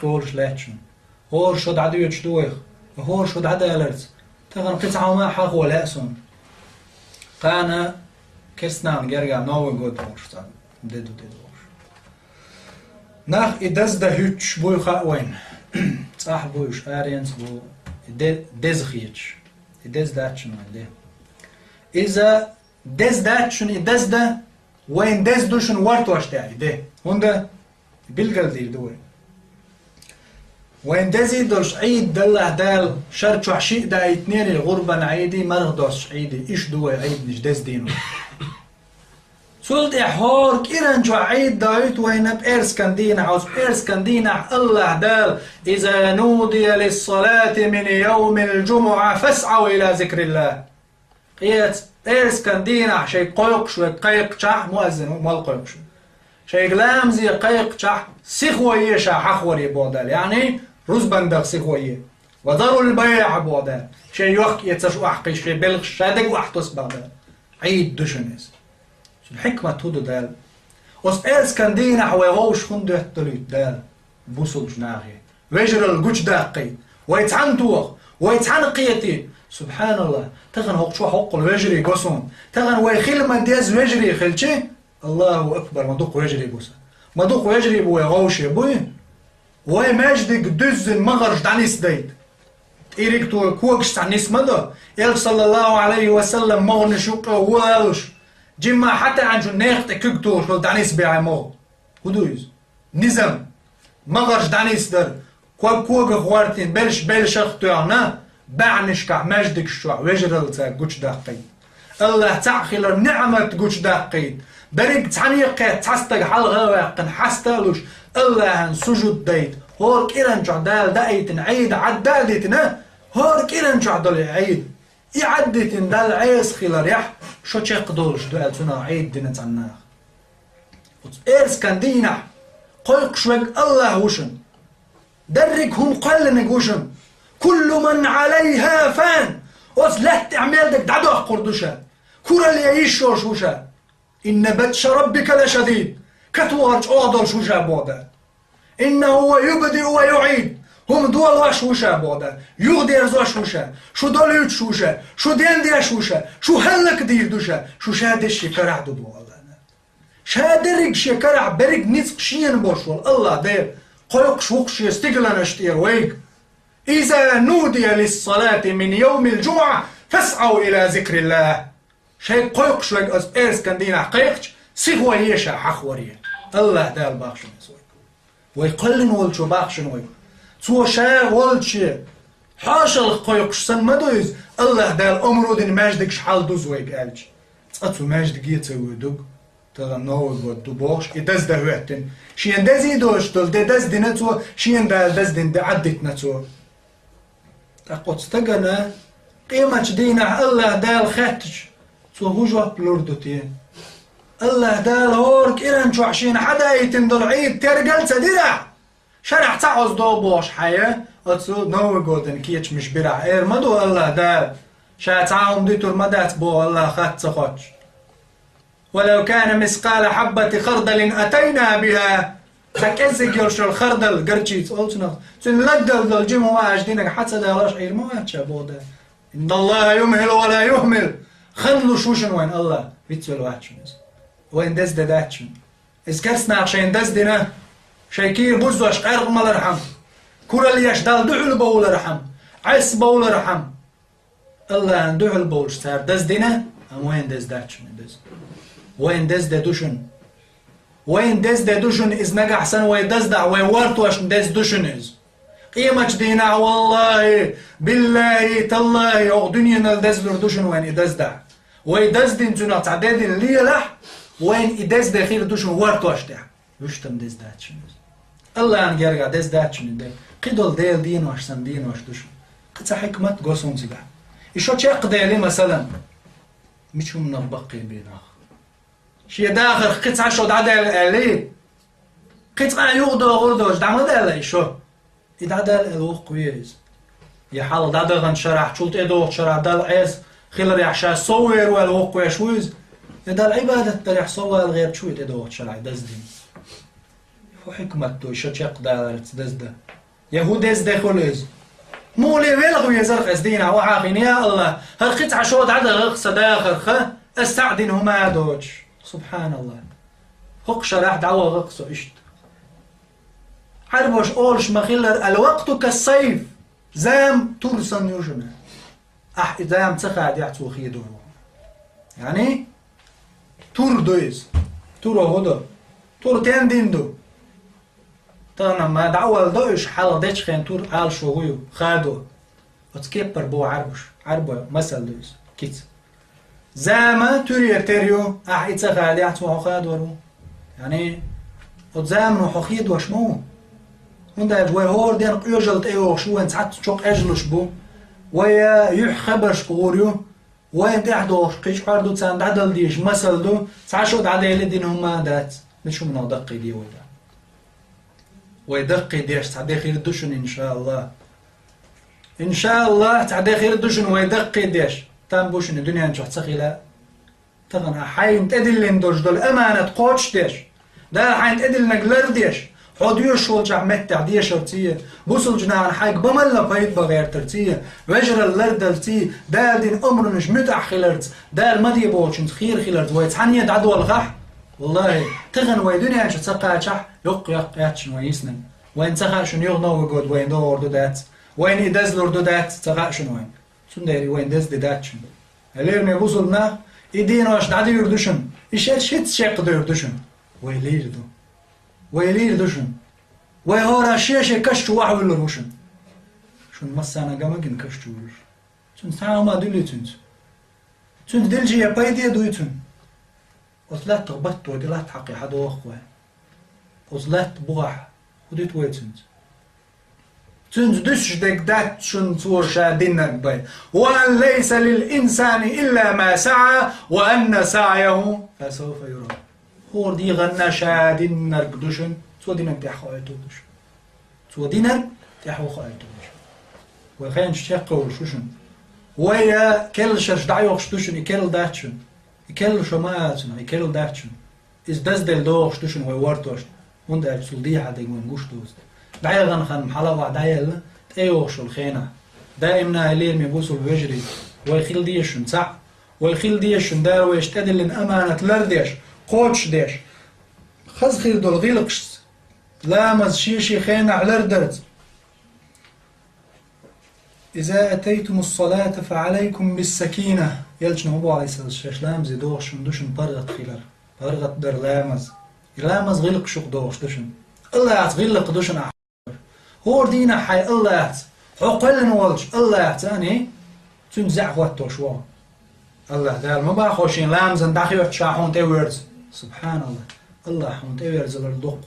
قولش لاتشن هور شد عدوية دويخ هور شد عدالرز تغن قطعة ما حق ولا أسون قانا كسنان جرجع نوع جود ورشتان ديدو ورش ناخ إدز ده هيتش بوي خاوين صح بويش آرينس بو دز خيتش إدز داتشن ده إذا دز داتشن إدز ده وين دز دوشن وارتوش تاعي ده هوندا بالقل دير دوي وين دزي دوش عيد دلع دال شرط وحشي دا اتنين الغربة عيدي مرغ دوش عيدي إيش دوي عيد نش دز دينو سولت إحور كيران جو عيد دايت وين بإرس كندينا عوز بإرس كندينا الله دال إذا نودي للصلاة من يوم الجمعة فاسعوا إلى ذكر الله قيت إرس كندينا شي قيق شوي قيق شح مؤذن مال قيق شو شي غلامزي قيق شح سيخوية شح حخوري بودال يعني روز بندق سيخوية وضروا البيع بودال شي يوخ يتسشو أحقي شي بلغ شادق وأحتس بودال عيد دوشنس الحكمة تودو دال وس إرس كندينا حويغوش خندو يحتلوت دال بوصل جناغي ويجر الجوش داقي ويتعن توخ ويتعن قيتي سبحان الله تغن هوق شو حق الوجري قصون تغن ويخيل من ديز وجري خلشي الله أكبر مدوق وجري بوسا مدوق وجري بوي غوشي بوي وي ماجدك دوز المغرج دانيس دايد إيريك تو كوكش تعنيس مدى إل صلى الله عليه وسلم مغن شوق والش جمع حتى عن جنيخ تككتور شو دانيس بيعي مغ هدويز نظام مغرج دانيس در كوك غوارتين بلش اختيارنا بعنش كع مجدك شو وجرل تا جوش دقيق الله تعخيل نعمة جوش دقيق بريك تعنيق تحستق حلقة وقن حستلوش الله سجود ديت هور كيران جعدال دايتن عيد عدالتنا هور كيران جعدال عيد يعدتن دال عيس خيل ريح شو تشقدولش دال تنا عيد دينا تعناخ إرس كان دينا قيق شوك الله وشن درك هم قلنك وشن كل من عليها فان وصلت اعمال دك دعدو قردوشا كورا اللي يعيشوش وشا إن بطش ربك لشديد كتوارج أعضل شوشا بودا إنه هو يبدئ ويعيد هم دول واش وشا بودا يغدير زوش وشا شو دوليوت شوشا شو ديندير شوشا شو هلك دير دوشا شو شادش يكرع دو الله شادرق شكرع برق نسق شين بوشول الله دير قيق شوقش يستقلن اشتير ويك إذا نودي للصلاة من يوم الجمعة فاسعوا إلى ذكر الله شيء قيق شوي أز إرس كندينا قيقش سيغوا يشا حخوريه الله دال باخشن يسوي ويقلن ولشو باخشن وي تو شا ولشي حاشل قيقش سن مدويز الله دال أمرودن ماجدكش حال دوز ويك قالش تقطو ماجدك يتسوي دوغ تغنوه ودو بوش إداز ده وقتن شين دازي دوش دول داز دينتو شين داز دين عدت نتو تقوت تغنى قيمة دينا الله دال خاتش تو هجوة بلوردوتين الله دال هورك إيران شو عشين حدا يتندل عيد ترقل تدرع شرح تعوز دو بوش حياة أتسو نوي قودن كيتش مش برع إير مدو الله دال شا تعاهم ديتور مدات بو الله خات تخوش ولو كان مثقال حبة خردل أتينا بها تكزك يرش الخردل قرشيت قلتنا تنلدل دل جيمو ما أجدينك حتى دالاش عير ما أتشابو ده إن الله يمهل ولا يهمل خلوا شوشن وين الله بيتسول واتشنز وين دز داتشن إذكرسنا عشان دز دنا شيكير بوزوش قرق مال رحم كورا اللي يشدال دعو البول رحم عيس بول رحم الله دعو البول صار دز دنا أم وين دز داتشن دز وين دز دوشن وين دز دوشن إز نجا حسن وين دز دا وين ورتوش دز دوشن إز قيمة دينا والله بالله تالله أو دنيا ندز دوشن وين إدز دا وين دز دين تنا تعداد اللي لح وين إدز دا خير دوشن ورتوش دا وشتم دز داتشن الله أن يرجع دز داتشن ده قدول ديل دين واشسن دين واش دوشن قصة حكمة قصون زبا إيشو تشاق ديلي مثلا مش هم نبقي بينا شي داخل قطعة شو دعدل عليه قطعة يغدو غردوش دعمل عليه شو يدعدل الوق كويس يحال دعدل غن شرح شولت ادو شرح دل عيز خيل ريحشا صور والوق كويس شويز يدل عبادة تريح صور الغير شويت ادو شرح دزدين وحكمته شجق دارت دزده يهود دزده خلز مولي ويلغو يزرق أزدينا وعاقين يا الله هالقطع عشود عدد غقصة داخل استعدن هما دوج سبحان الله فقش راح دعوة غقصة اشت عربوش أولش مخيلر الوقت كالصيف زام ترسن يوجنا زام تخاد يحتو خيدو يعني تور دويز تور هدو تور تندين دو طبعا ما دعوة دوش حالا ديش خين تور عال شوهيو خادو وتكبر بو عربو مثل دويز كيت زاما توري تريو تخاد يحتو خادو يعني وزامن وحخيد وشمو ونداج وهور دين قيوجلت ايوه شو انت حتى تشوق اجلش بو ويا يحخبش قوريو وين تحدوش قيش حردو تساند عدل ديش مسل دو تعشود عدل دين هما دات مش من دقي دي ويدا ويدقي ديش تعدي خير الدشن ان شاء الله ان شاء الله تعدي خير الدشن ويدقي ديش تام بوشن الدنيا نشوح تسخيلا تغنى حين تدلين دوش دول امانة قوتش ديش دا حين تدل نقلر ديش حديوش والجع متع ديش ارتيه بوصل جنان حاج بملا بيت بغير ترتيه وجر اللردلتي دال دين امر مش متع خلرت دال مدي بوشنت خير خلرت ويتحني دعدو الغح والله تغن ويدنيا انش تسقى شح يق ياتشن ويسنن وين تخاشن يغنو ويقود وين دور دات وين يدزلور دات تخاشن وين سندري وين دز داتشن اليرني بوصلنا يدين واش دعدي يردشن ايش شيت شيق دو يردشن ويليردو ويليردشن ويهورا شيشه كشتو وحول الروشن شون مسانا قمقن كشتو ولر شون ساعة ما دولي تنت دلجي يا بايدي دويتن وثلاث تغبطت ودلات حقي حد واخوه وثلاث بغح وديت ويتنت تنت دش دك دات شن صور شادينك باي وأن ليس للإنسان إلا ما سعى وأن سعيه فسوف يرى هور دي غنى شادينك دشن تودينك تحو ايتودش تودينك تحو خايتودش وخين شيق وشوشن ويا كل شش دايوخ شتوشن يكل داتشن يكل شماتن يكل داتشن is das del doch shtushn we wartosh und er sul di hat irgendwo gushtos dai gan khan mhala wa dai ايوه شو الخينا دائما ليل ميبوسو بيجري ويخيل ديشن صح ويخيل ديشن دار ويشتدل لن امانه لرديش قوتش ديش خز خير دول غيلقش لامز شيشي خينا على ردرت إذا أتيتم الصلاة فعليكم بالسكينة يلجن هو عليه السلام لامز دوش دوشن برغت خيلر برغت در لامز غيلق شوق دوش دوشن الله يعت غيلق دوشن أحبر هو دينا حي الله يعت عقلن والج الله يعت أني تنزع واتو شوا الله دار ما باخوشين لامز داخل شاحون تيورز سبحان الله الله حون تيورز لردوق